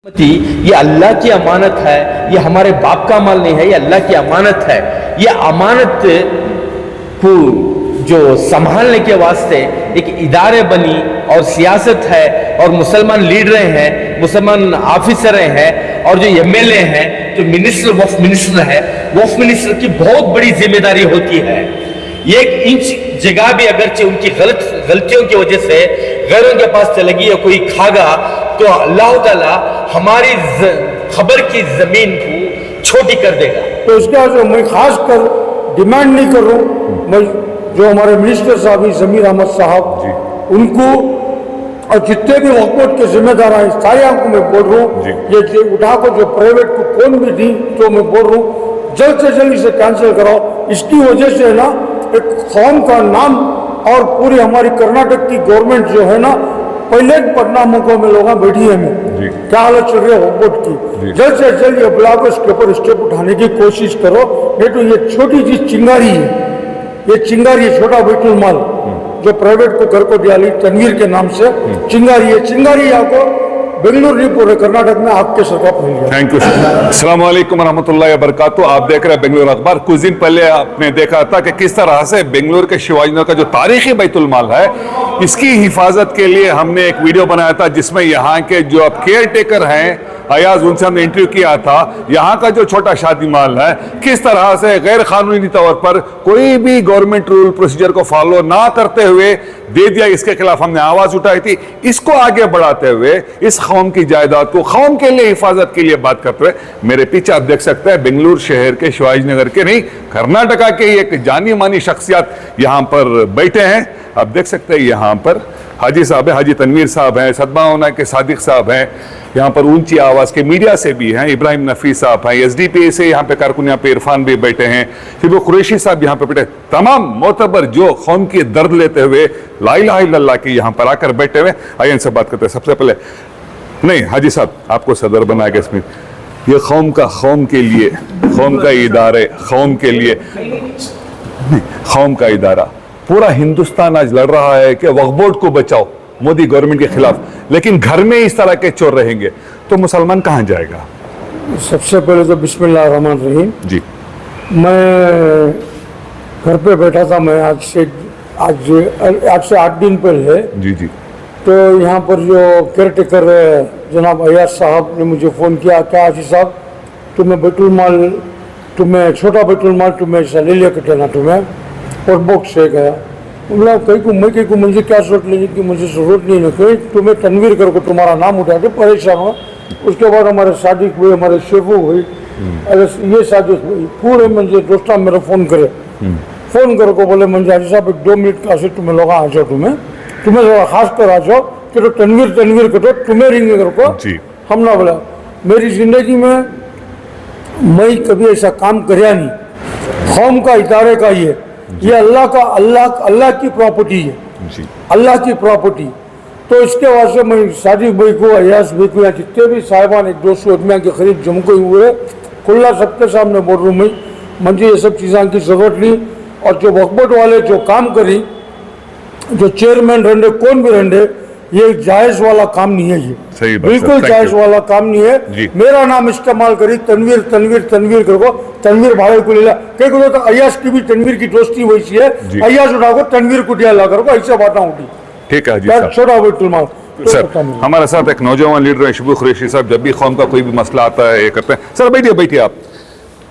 ये अल्लाह की अमानत है, ये हमारे बाप का माल नहीं है, ये अल्लाह की अमानत है। ये अमानत को जो संभालने के वास्ते एक इदारे बनी और सियासत है और मुसलमान लीडरें हैं, मुसलमान ऑफिसर हैं और जो एमएलए हैं, जो मिनिस्टर वक्फ मिनिस्टर है, वक्फ मिनिस्टर की बहुत बड़ी जिम्मेदारी होती है। एक इंच जगह भी अगरचे उनकी गलतियों की वजह से गैरों के पास चलेगी या कोई खागा तो अल्लाह ताला हमारी खबर की जमीन को छोटी कर देगा। तो इसका जो मैं खास कर डिमांड नहीं कर रहा हूँ, मैं जो हमारे मिनिस्टर साहब जमीर अहमद साहब उनको और जितने भी वक्फ बोर्ड के जिम्मेदार हैं सारे को मैं बोल रहा हूँ, ये उठा को जो प्राइवेट को कौन भी दी तो मैं बोल रहा हूँ जल्द से जल्द इसे कैंसिल कराओ। इसकी वजह से ना एक कौम का नाम और पूरी हमारी कर्नाटक की गवर्नमेंट जो है ना, पहले पटना मौकों में लोग बैठी है में क्या हालत चल रही है वक्फ बोर्ड की, जल्द से जल्द ये ब्लॉक उसके ऊपर स्टेप उठाने की कोशिश करो। नहीं तो ये छोटी चीज चिंगारी है, ये चिंगारी है, छोटा बैतुल माल जो प्राइवेट को घर को दिया तनवीर के नाम से चिंगारी है। चिंगारी आपको बेंगलुरु नहीं पूरे कर्नाटक में आपके सरकार फैल गया। Thank you. अस्सलाम वालेकुम रहमतुल्लाहि व बरकातहू। आप देख रहे हैं बेंगलुरु अखबार। कुछ दिन पहले आपने देखा था कि किस तरह से बेंगलुरु के शिवाजी नगर का जो तारीखी बैतुल माल है, इसकी हिफाजत के लिए हमने एक वीडियो बनाया था जिसमें यहाँ के जो अब केयर टेकर हैं अयाज, उनसे हमने इंटरव्यू किया था। यहाँ का जो छोटा शादी माल है किस तरह से गैर कानूनी तौर पर कोई भी गवर्नमेंट रूल प्रोसीजर को फॉलो ना करते हुए दे दिया, इसके खिलाफ हमने आवाज उठाई थी। इसको आगे बढ़ाते हुए इस कौम की जायदाद को कौम के लिए हिफाजत के लिए बात करते हुए मेरे पीछे आप देख सकते हैं बेंगलुरु शहर के शिवाजी नगर के नहीं, कर्नाटका के एक जानी मानी शख्सियत यहाँ पर बैठे हैं। आप देख सकते हैं यहाँ पर हाजी साहब है, हाजी तनवीर साहब हैं, सदमावना के सादिक साहब हैं, यहाँ पर ऊंची आवाज के मीडिया से भी हैं, इब्राहिम नफी साहब हैं, एसडीपीए से यहाँ पे कारकुन, यहाँ पे इरफान भी बैठे हैं, फिर वो कुरैशी साहब यहाँ पे बैठे, तमाम मोतबर जो कौम की दर्द लेते हुए ला इलाहा इल्लल्लाह की यहाँ पर आकर बैठे हुए। आइए इनसे बात करते हैं। सबसे पहले नहीं हाजी साहब, आपको सदर बना के इसमें ये कौम के लिए, कौम का इदारे, कौम के लिए, कौम का इदारा पूरा हिंदुस्तान आज लड़ रहा है कि वक्फ बोर्ड को बचाओ मोदी गवर्नमेंट के खिलाफ, लेकिन घर में इस तरह के चोर रहेंगे तो मुसलमान कहां जाएगा? सबसे पहले तो बिस्मिल्लाह रहमान रहीम जी। मैं घर पे बैठा था, मैं आज से 8 दिन पहले जी जी, तो यहाँ पर जो केयर टेकर जनाब अयाज साहब ने मुझे फ़ोन किया, क्या हाजी साहब तुम्हें बैतुल माल, तुम्हें छोटा बैतुल माल तुम्हें ऐसा ले लिया कटेना तुम्हें और बॉक्स से गया। बोला कहीं को मुझे क्या जरूरत लेने की, मुझे जरूरत नहीं है, कहीं तुम्हें तनवीर कर को तुम्हारा नाम उठा के परेशान हो। उसके बाद हमारे सादिक हुए, हमारे शेफू हुई, ये सादिक हुई, पूरे मुझे दोस्ता मेरा फ़ोन फ़ोन करो को बोले मुझे हाजी साहब 2 मिनट का से तुम्हें लोग आ जाओ, तुम्हें थोड़ा खास कर आ जाओ कि तो तनवीर करो तुम्हें रिंग कर को हम ना बोला। मेरी ज़िंदगी में मैं कभी ऐसा काम कराया नहीं, कौम का इदारे का ये अल्लाह की प्रॉपर्टी है, अल्लाह की प्रॉपर्टी। तो इसके वास्ते मैं सादिक भाई को, अयाज भाई को, या जितने भी साहिबान 100-200 आदमियों के करीब जम गए हुए खुला सबके सामने बोल रहा हूँ, मुझे ये सब चीज़ों की जरूरत नहीं। और जो वक्फ बोर्ड वाले जो काम करी, जो चेयरमैन रहने कौन भी रहने, ये जायज़ वाला काम नहीं है, ये बिल्कुल जायज़ वाला काम नहीं है। मेरा नाम इस्तेमाल करी तनवीर करो, तनवीर भाई को ले ला, कहीं को तो अयाज की भी तनवीर की दोस्ती वैसी है, अयाज उठा को तनवीर को दिया ला करो, ऐसा बातें उठी। ठीक है जी, छोटा बैतुल माल। सर हमारे साथ एक नौजवान लीडर है शबू कुरैशी साहब, जब भी कौम का कोई भी मसला आता है ये करते हैं। सर बैठिए आप।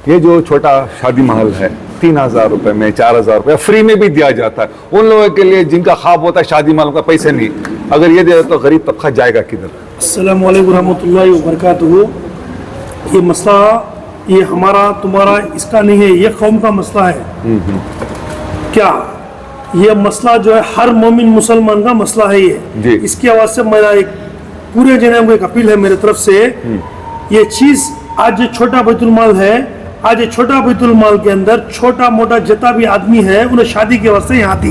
ये जो छोटा शादी महल है 3000 रुपए में, 4000 रुपए फ्री में भी दिया जाता है उन लोगों के लिए जिनका ख्वाब होता है शादी महल का, पैसे नहीं, अगर ये दे तो गरीब तबका जाएगा किधर? अस्सलाम वालेकुम रहमतुल्लाहि व बरकातहू। ये मसला ये हमारा तुम्हारा इसका नहीं है, ये कौम का मसला है। क्या ये मसला जो है हर मोमिन मुसलमान का मसला है ये। इसकी आवाज़ से मेरा एक पूरे जने को एक अपील है मेरे तरफ से, ये चीज़ आज छोटा बैतुल माल है, आज छोटा बैतुल माल के अंदर छोटा मोटा जितना भी आदमी है उन्हें शादी के वास्ते यहाँ आती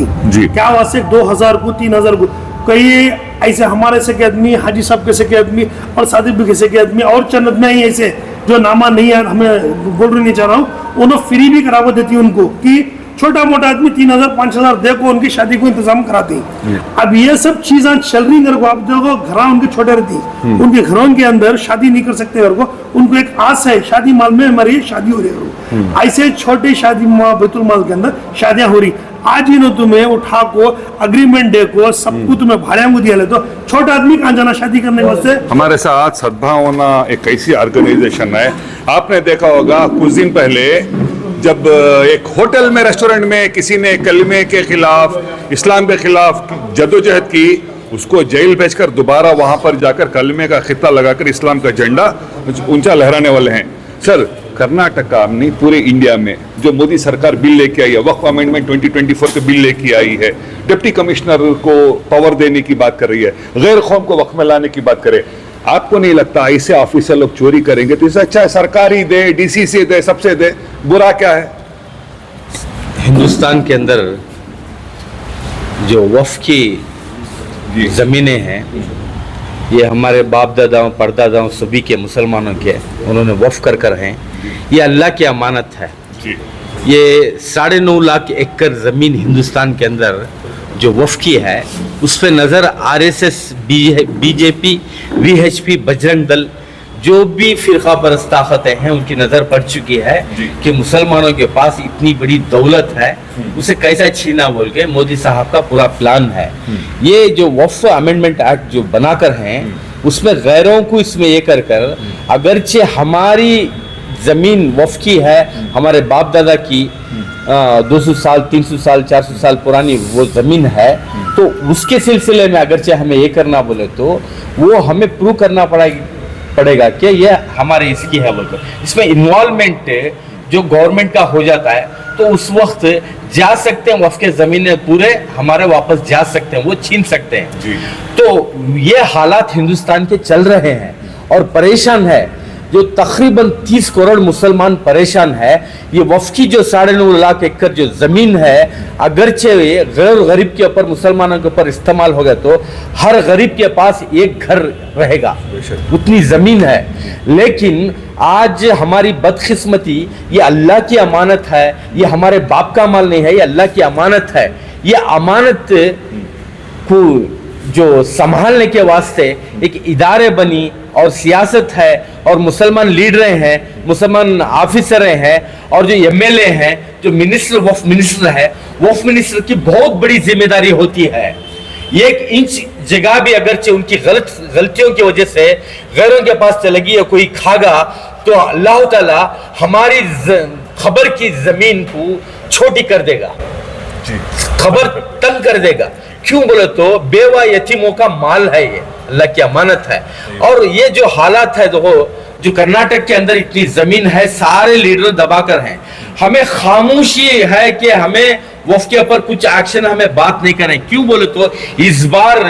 क्या वास्ते 2000 को 3000 को, कई ऐसे हमारे से के आदमी, हाजी साहब के से के आदमी और सादिक भी कैसे के आदमी और चंद आदमी ही ऐसे जो नामा नहीं है, हमें बोल रही नहीं चाह रहा हूँ, उन्हें फ्री भी करावा देती है उनको कि छोटा मोटा आदमी 3,000 5,000 दे को उनकी शादी को इंतजाम कराते हैं। अब ये सब चीजें चल रही घर को, आप देखो घर उनके छोटे रहती, उनके घरों के अंदर शादी नहीं कर सकते घर को, उनको एक आस है शादी माल में हमारी शादी हो रही है। ऐसे छोटे शादी बैतुल माल के अंदर शादियां हो रही, आज ही तुम्हें उठा को अग्रीमेंट दे को सबको तुम्हें भाड़े को दिया ले, तो छोटा आदमी कहाँ जाना शादी करने वास्ते। हमारे साथ सद्भावना एक ऐसी ऑर्गेनाइजेशन है, आपने देखा होगा कुछ दिन पहले जब एक होटल में रेस्टोरेंट में किसी ने कलमे के खिलाफ, इस्लाम के खिलाफ जदोजहद की, उसको जेल भेजकर दोबारा वहां पर जाकर कलमे का खिता लगाकर इस्लाम का झंडा ऊंचा लहराने वाले हैं। सर, कर्नाटका नहीं पूरे इंडिया में जो मोदी सरकार बिल लेके आई है, वक्फ अमेंडमेंट 2024 का बिल लेके आई है, डिप्टी कमिश्नर को पावर देने की बात कर रही है, गैर कौम को वक्फ में लाने की बात करे, आपको नहीं लगता ऐसे ऑफिसर लोग चोरी करेंगे तो इससे अच्छा है सरकारी दे, डीसी से दे, सबसे दे, बुरा क्या है? हिंदुस्तान के अंदर जो वक्फ की ज़मीनें हैं, ये हमारे बाप दादाओं परदादाओं सभी के मुसलमानों के उन्होंने वक्फ कर हैं। ये अल्लाह की अमानत है। ये 9.5 लाख एकड़ ज़मीन हिंदुस्तान के अंदर जो वक्फ की है, उस पर नज़र RSS, BJP, VHP, Bajrang Dal, जो भी फिरका परस्त ताकतें हैं, उनकी नज़र पड़ चुकी है कि मुसलमानों के पास इतनी बड़ी दौलत है, उसे कैसा छीना बोल के मोदी साहब का पूरा प्लान है। ये जो वक्फ अमेंडमेंट एक्ट जो बनाकर हैं, उसमें गैरों को इसमें ये कर अगरचे हमारी ज़मीन वक्फ की है, हमारे बाप दादा की 200 साल 300 साल 400 साल पुरानी वो ज़मीन है, तो उसके सिलसिले में अगरचे हमें ये करना बोले तो वो हमें प्रूव करना पड़ेगा कि ये हमारे इसकी है बोलकर। इसमें इन्वॉल्वमेंट जो गवर्नमेंट का हो जाता है तो उस वक्त जा सकते हैं, वक्फ के ज़मीनें पूरे हमारे वापस जा सकते हैं, वो छीन सकते हैं। तो ये हालात हिंदुस्तान के चल रहे हैं और परेशान है, जो तकरीबन 30 करोड़ मुसलमान परेशान है। ये वक्फ की जो 9.5 लाख एकड़ जो ज़मीन है, अगरचे गैर गरीब के ऊपर, मुसलमानों के ऊपर इस्तेमाल हो गया तो हर गरीब के पास एक घर रहेगा, उतनी ज़मीन है। लेकिन आज हमारी बदकिस्मती, ये अल्लाह की अमानत है, ये हमारे बाप का माल नहीं है, ये अल्लाह की अमानत है। ये अमानत को जो संभालने के वास्ते एक इदारे बनी और सियासत है और मुसलमान लीडरें हैं, मुसलमान ऑफिसरें हैं और जो एमएलए हैं, जो मिनिस्टर वक्फ मिनिस्टर है, वक्फ मिनिस्टर की बहुत बड़ी जिम्मेदारी होती है। एक इंच जगह भी अगरचे उनकी गलतियों की वजह से गैरों के पास चलेगी या कोई खागा तो अल्लाह ताला हमारी खबर की जमीन को छोटी कर देगा, खबर तंग कर देगा। क्यों बोले तो बेवा यतीमों का माल है, ये अल्लाह की अमानत है। और ये जो हालात है जो कर्नाटक के अंदर इतनी जमीन है, सारे लीडर दबाकर हैं। हमें खामोशी है कि हमें वक्फ के ऊपर कुछ एक्शन, हमें बात नहीं करें। क्यों बोले तो इस बार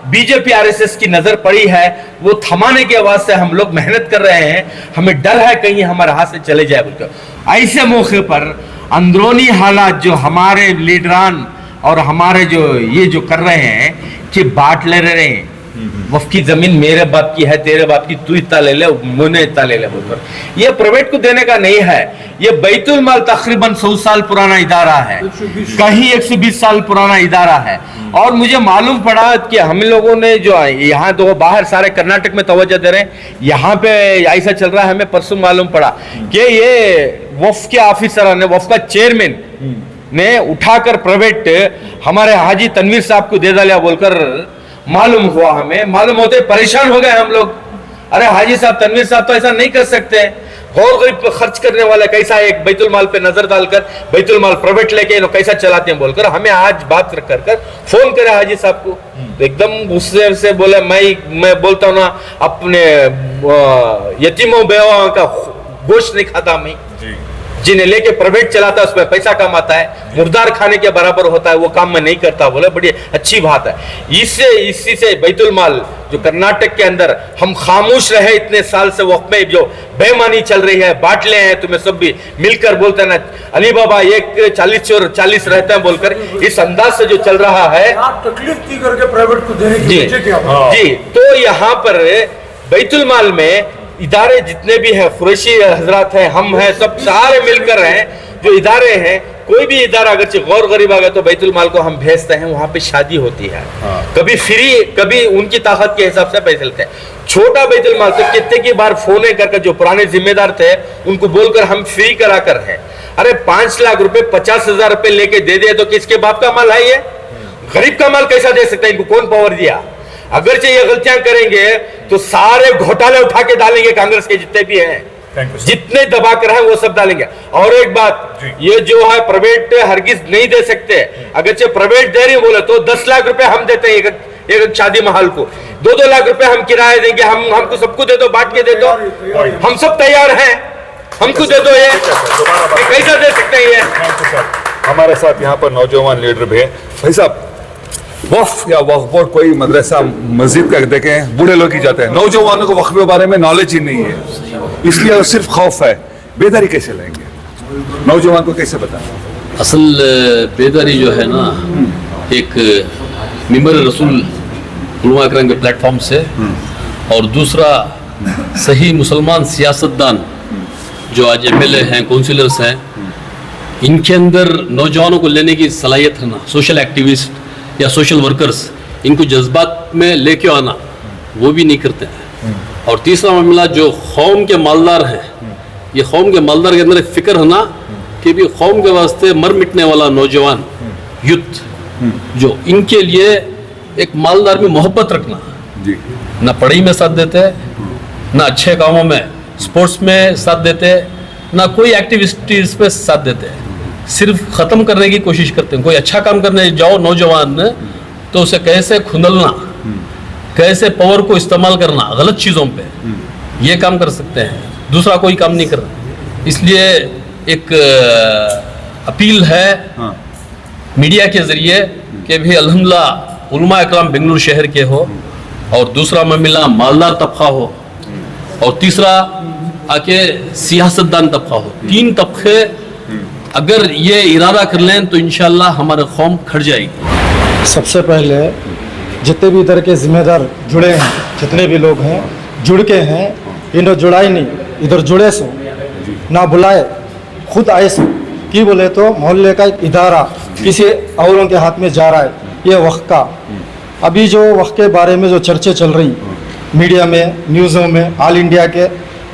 बीजेपी आरएसएस की नजर पड़ी है, वो थमाने के वास्ते हम लोग मेहनत कर रहे हैं। हमें डर है कहीं हमारे हाथ से चले जाए बोलकर। ऐसे मौके पर अंदरूनी हालात जो हमारे लीडरान और हमारे जो ये जो कर रहे हैं कि बांट ले रहे हैं, वक्फ की जमीन मेरे बाप की है, तेरे बाप की, तू इतना ले ले, मुझे इतना ले ले बोलकर। ये प्राइवेट को देने का नहीं है। ये बैतुल माल तकरीबन 100 साल पुराना इदारा है, कहीं 120 साल पुराना इदारा है। और मुझे मालूम पड़ा कि हम लोगों ने जो यहाँ तो बाहर सारे कर्नाटक में तवज्जो दे रहे हैं, यहाँ पे ऐसा चल रहा है। हमें परसों मालूम पड़ा कि ये वक्फ के ऑफिसर ने, वक्फ का चेयरमैन ने उठाकर प्राइवेट हमारे हाजी तनवीर साहब को दे डाला बोलकर मालूम हुआ। हमें मालूम होते परेशान हो गए हम लोग। अरे हाजी साहब, तनवीर साहब तो ऐसा नहीं कर सकते। गौर गरीब पे खर्च करने वाला कैसा एक बैतुल माल पे नजर डालकर बैतुल माल प्राइवेट लेके लोग कैसा चलाते हैं बोलकर हमें आज बात कर फोन करे हाजी साहब को, तो एकदम गुस्से से बोले, मैं बोलता हूँ ना, अपने यतीमों बेवाओं का गोश्त नहीं खाता मैं, जिन्हें लेके प्राइवेट चलाता है उसमें पैसा कमाता है, मुर्दार खाने के बराबर होता है, वो काम मैं नहीं करता। बोले बड़ी अच्छी बात है। इसी से बैतुल माल जो कर्नाटक के अंदर हम खामोश रहे इतने साल से, वक्त में जो बेईमानी चल रही है, बांट ले हैं तुम्हें सब भी मिलकर बोलते हैं ना, अली बाबा एक 40 चोर 40 रहते हैं बोलकर, इस अंदाज से जो चल रहा है, तकलीफ थी करके प्राइवेट को देने की जी। तो यहाँ पर बैतुल माल में इदारे जितने भी हैं, कुरैशी हजरात हैं, हम हैं, सब सारे मिलकर हैं, जो इदारे हैं कोई भी इदारा अगर गौर गरीब आ गया तो बैतुल माल को हम भेजते हैं, वहां पे शादी होती है, कभी फ्री कभी उनकी ताकत के हिसाब से पैसे लेते हैं। छोटा बैतुल माल तो कितने की बार फोन करके जो पुराने जिम्मेदार थे उनको बोलकर हम फ्री करा कर हैं। अरे 5 लाख रुपए 50,000 रुपए लेके दे दिए तो किसके बाप का माल है ये? गरीब का माल कैसा दे सकता है? इनको कौन पावर दिया? अगर ये गलतियां करेंगे तो सारे घोटाले उठा के डालेंगे, कांग्रेस के जितने भी हैं, जितने दबा कर है वो सब डालेंगे। और एक बात, ये जो है प्राइवेट हरगिज नहीं दे सकते। अगर से प्राइवेट दे रही बोले तो 10 लाख रुपए हम देते हैं एक शादी महल को, 2-2 लाख रुपए हम किराया देंगे, हमको सबको दे दो, बांट के दे दो, हम सब तैयार हैं, हमको दे दो। ये कैसा दे सकते हैं? ये हमारे साथ यहाँ पर नौजवान लीडर भी है। भाई साहब, वक्फ या वक्फ बोर्ड कोई मदरसा मस्जिद का देखें बूढ़े लोग ही जाते हैं, नौजवानों को वक्फ के बारे में नॉलेज ही नहीं है, इसलिए सिर्फ खौफ है। बेदारी कैसे लाएंगे? नौजवान को कैसे बताएं? असल बेदारी जो है ना, एक मिंबर रसूल उलमा अकरम के प्लेटफॉर्म से, और दूसरा सही मुसलमान सियासतदान जो आज एमएलए हैं, काउंसिलर्स हैं, इनके अंदर नौजवानों को लेने की सलाहियत है ना, सोशल एक्टिविस्ट या सोशल वर्कर्स, इनको जज्बात में लेके आना, वो भी नहीं करते हैं। और तीसरा मामला जो कौम के मालदार हैं, ये कौम के मालदार के अंदर एक फिक्र है ना कि भी कौम के वास्ते मर मिटने वाला नौजवान यूथ, जो इनके लिए एक मालदार में मोहब्बत रखना, ना पढ़ाई में साथ देते, ना अच्छे कामों में स्पोर्ट्स में साथ देते, ना कोई एक्टिविटीज पे साथ देते, सिर्फ ख़त्म करने की कोशिश करते हैं। कोई अच्छा काम करने जाओ नौजवान तो उसे कैसे खुंदलना, कैसे पावर को इस्तेमाल करना गलत चीज़ों पे, ये काम कर सकते हैं, दूसरा कोई काम नहीं कर रहा। इसलिए एक अपील है मीडिया के ज़रिए कि भी अल्हम्दुलिल्लाह उलमा इकराम बेंगलुरु शहर के हो, और दूसरा मामला मालदार तबका हो, और तीसरा आके सियासतदान तबका हो। 3 तबके अगर ये इरादा कर लें तो इंशाल्लाह हमारे कौम खड़ जाएगी। सबसे पहले जितने भी इधर के जिम्मेदार जुड़े हैं, जितने भी लोग हैं जुड़ के हैं, इन्हें जुड़ाई नहीं, इधर जुड़े सो ना बुलाए, खुद आए सो। कि बोले तो मोहल्ले का एक इदारा किसी औरों के हाथ में जा रहा है, ये वक्त का अभी जो वक्त के बारे में जो चर्चे चल रही मीडिया में, न्यूज़ों में, ऑल इंडिया के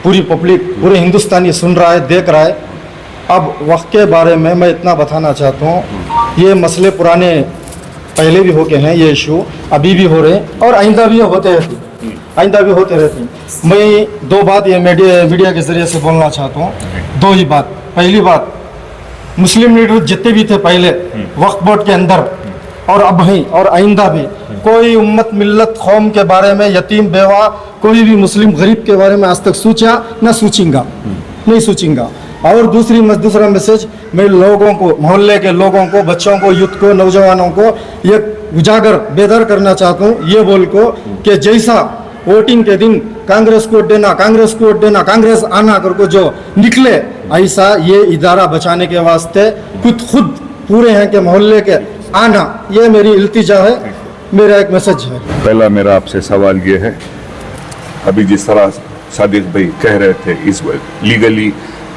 पूरी पब्लिक, पूरे हिंदुस्तानी सुन रहा है, देख रहा है। अब वक्त के बारे में मैं इतना बताना चाहता हूँ, ये मसले पुराने पहले भी होके हैं, ये इशू अभी भी हो रहे हैं और आइंदा भी होते रहते, आइंदा भी होते रहते हैं। मैं 2 बात ये मीडिया के ज़रिए से बोलना चाहता हूँ, 2 ही बात। पहली बात, मुस्लिम लीडर जितने भी थे पहले वक्फ बोर्ड के अंदर और अब हैं और आइंदा भी, कोई उम्मत मिल्लत कौम के बारे में, यतीम बेवा, कोई भी मुस्लिम गरीब के बारे में आज तक सोचा ना सोचेंगा, नहीं सोचेंगा। और दूसरा मैसेज मैं लोगों को, मोहल्ले के लोगों को, बच्चों को, यूथ को, नौजवानों को ये उजागर बेदार करना चाहता हूँ, ये बोल को कि जैसा वोटिंग के दिन कांग्रेस को वोट देना, कांग्रेस को वोट देना, कांग्रेस आना करके जो निकले, ऐसा ये इदारा बचाने के वास्ते खुद पूरे हैं कि मोहल्ले के आना, ये मेरी इल्तिजा है, मेरा एक मैसेज है। पहला मेरा आपसे सवाल ये है, अभी जिस तरह सादिक भाई कह रहे थे, इस लीगली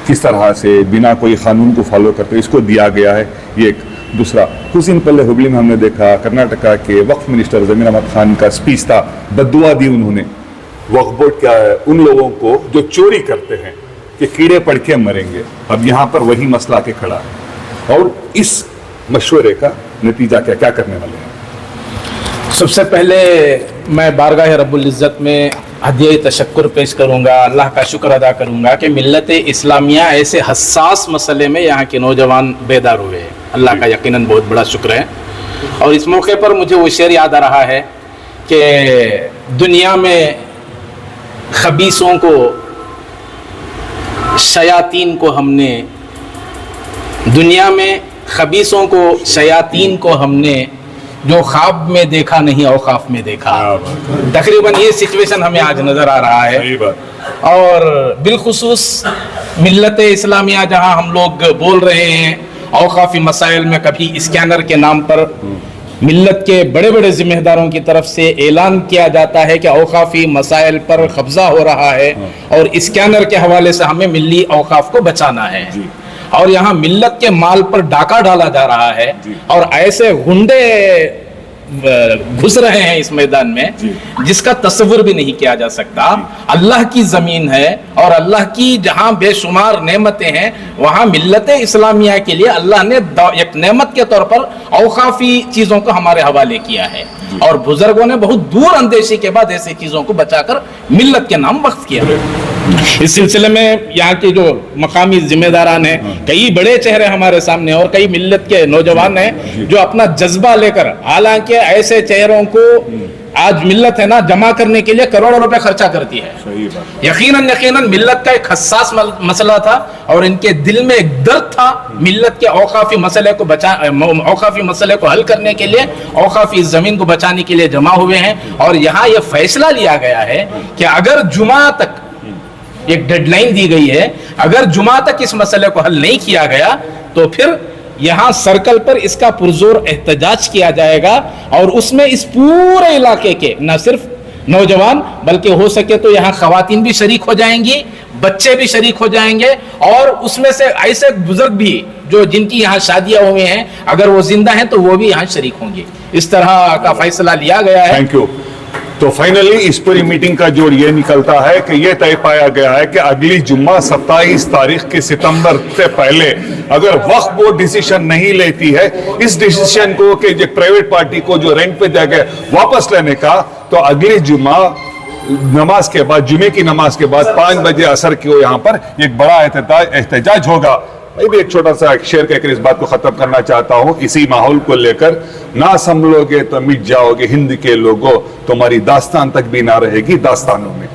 किस तरह से बिना कोई कानून को फॉलो करते इसको दिया गया है, ये एक। दूसरा, कुछ दिन पहले हुबली में हमने देखा कर्नाटका के वक्फ मिनिस्टर जमीर अहमद खान का स्पीच था, बद्दुआ दी उन्होंने वक्फ बोर्ड क्या है उन लोगों को जो चोरी करते हैं कि कीड़े पड़ के मरेंगे। अब यहाँ पर वही मसला के खड़ा है, और इस मशवरे का नतीजा क्या करने वाले हैं? सबसे पहले मैं बारगाह रब्बुल इज़्ज़त में हदिया तशक्कुर पेश करूँगा, अल्लाह का शुक्र अदा करूँगा कि मिल्लत इस्लामिया ऐसे हसास मसले में यहाँ के नौजवान बेदार हुए हैं। अल्लाह का यकीनन बहुत बड़ा शुक्र है। और इस मौके पर मुझे वो शेर याद आ रहा है कि दुनिया में खबीसों को, शयातीन को हमने, दुनिया में खबीसों को, शयातीन को हमने जो ख्वाब में देखा नहीं औकाफ में देखा। तकरीबन ये सिचुएशन हमें आज नज़र आ रहा है। और बिलखुसूस मिल्लत इस्लामिया जहाँ हम लोग बोल रहे हैं औकाफी मसाइल में, कभी स्कैनर के नाम पर मिल्लत के बड़े बड़े जिम्मेदारों की तरफ से ऐलान किया जाता है कि औकाफी मसाइल पर कब्जा हो रहा है और स्कैनर के हवाले से हमें मिल्ली औकाफ को बचाना है। और यहाँ मिल्लत के माल पर डाका डाला जा रहा है और ऐसे गुंडे घुस रहे हैं इस मैदान में जिसका तस्वुर भी नहीं किया जा सकता। अल्लाह की जमीन है और अल्लाह की जहां बेशुमार नेमतें हैं वहां मिल्लत इस्लामिया के लिए अल्लाह ने एक नेमत के तौर पर औकाफी चीजों को हमारे हवाले किया है और बुजुर्गों ने बहुत दूर अंदेशी के बाद ऐसी चीजों को बचाकर मिल्लत के नाम वक्फ किया। इस सिलसिले में यहाँ के जो मकामी जिम्मेदारान हैं, कई बड़े चेहरे हमारे सामने और कई मिल्लत के नौजवान हैं जो अपना जज्बा लेकर, हालांकि ऐसे चेहरों को आज मिल्लत है ना जमा करने के लिए करोड़ों रुपए खर्चा करती है। यकीनन मिल्लत का एक हसास मसला था और इनके दिल में एक दर्द था मिल्लत के औकाफी मसले को हल करने के लिए, औकाफी जमीन को बचाने के लिए जमा हुए हैं। और यहाँ यह फैसला लिया गया है कि अगर जुमा तक एक डेडलाइन दी गई है, अगर जुमा तक इस मसले को हल नहीं किया गया तो फिर यहाँ सर्कल पर इसका पुरजोर एहतजाज किया जाएगा और उसमें इस पूरे इलाके के न सिर्फ नौजवान बल्कि हो सके तो यहाँ खवातीन भी शरीक हो जाएंगी, बच्चे भी शरीक हो जाएंगे और उसमें से ऐसे बुजुर्ग भी जो जिनकी यहाँ शादियां हुई हैं अगर वो जिंदा हैं तो वो भी यहाँ शरीक होंगे। इस तरह का फैसला लिया गया है। Thank you. तो फाइनली इस पूरी मीटिंग का जोड़ ये निकलता है कि ये तय पाया गया है कि अगली जुम्मा 27 तारीख के सितंबर से पहले अगर वक्फ बोर्ड डिसीजन नहीं लेती है इस डिसीजन को कि जो प्राइवेट पार्टी को जो रेंट पे दिया गया वापस लेने का, तो अगली जुम्मा नमाज के बाद, जुमे की नमाज के बाद 5 बजे असर को यहाँ पर एक बड़ा एहतजाज होगा। मैं भी एक छोटा सा शेयर कहकर इस बात को खत्म करना चाहता हूँ। इसी माहौल को लेकर, ना संभलोगे तो मिट जाओगे हिंद के लोगों, तुम्हारी दास्तान तक भी ना रहेगी दास्तानों में।